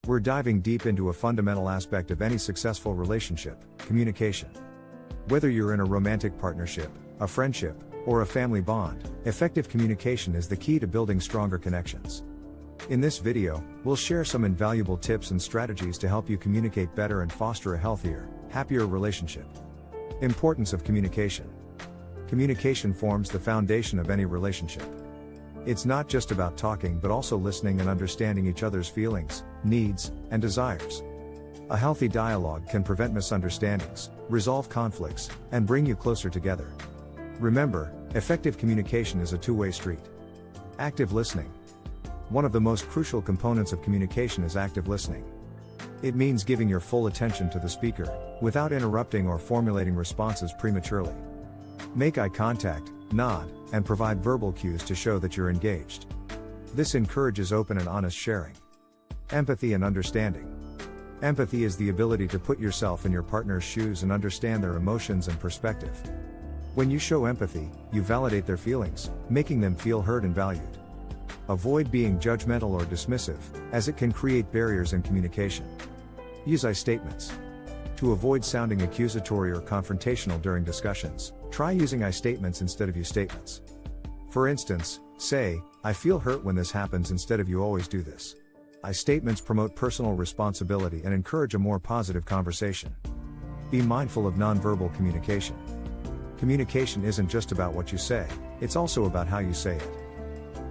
We're diving deep into a fundamental aspect of any successful relationship: communication. Whether you're in a romantic partnership, a friendship, or a family bond, effective communication is the key to building stronger connections. In this video, we'll share some invaluable tips and strategies to help you communicate better and foster a healthier, happier relationship. Importance of communication. Communication forms the foundation of any relationship. It's not just about talking but also listening and understanding each other's feelings, needs, and desires. A healthy dialogue can prevent misunderstandings, resolve conflicts, and bring you closer together. Remember, effective communication is a two-way street. Active listening. One of the most crucial components of communication is active listening. It means giving your full attention to the speaker, without interrupting or formulating responses prematurely. Make eye contact, nod, and provide verbal cues to show that you're engaged. This encourages open and honest sharing. Empathy and understanding. Empathy is the ability to put yourself in your partner's shoes and understand their emotions and perspective. When you show empathy, you validate their feelings, making them feel heard and valued. Avoid being judgmental or dismissive, as it can create barriers in communication. Use I statements. To avoid sounding accusatory or confrontational during discussions, try using I statements instead of you statements. For instance, say, "I feel hurt when this happens," instead of "you always do this." I statements promote personal responsibility and encourage a more positive conversation. Be mindful of nonverbal communication. Communication isn't just about what you say, it's also about how you say it.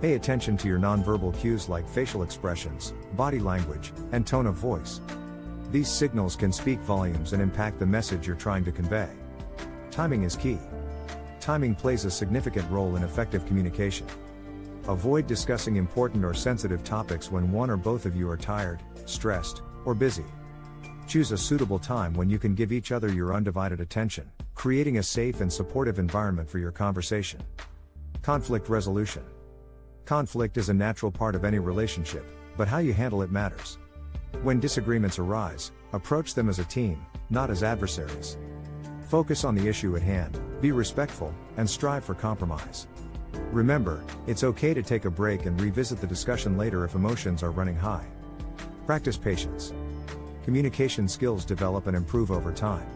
Pay attention to your nonverbal cues like facial expressions, body language, and tone of voice. These signals can speak volumes and impact the message you're trying to convey. Timing is key. Timing plays a significant role in effective communication. Avoid discussing important or sensitive topics when one or both of you are tired, stressed, or busy. Choose a suitable time when you can give each other your undivided attention, creating a safe and supportive environment for your conversation. Conflict resolution. Conflict is a natural part of any relationship, but how you handle it matters. When disagreements arise, approach them as a team, not as adversaries. Focus on the issue at hand, be respectful, and strive for compromise. Remember, it's okay to take a break and revisit the discussion later if emotions are running high. Practice patience. Communication skills develop and improve over time.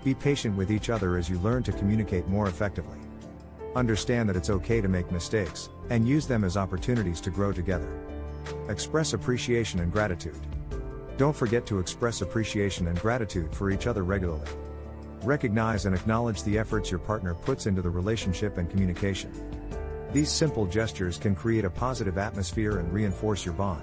Be patient with each other as you learn to communicate more effectively. Understand that it's okay to make mistakes, and use them as opportunities to grow together. Express appreciation and gratitude. Don't forget to express appreciation and gratitude for each other regularly. Recognize and acknowledge the efforts your partner puts into the relationship and communication. These simple gestures can create a positive atmosphere and reinforce your bond.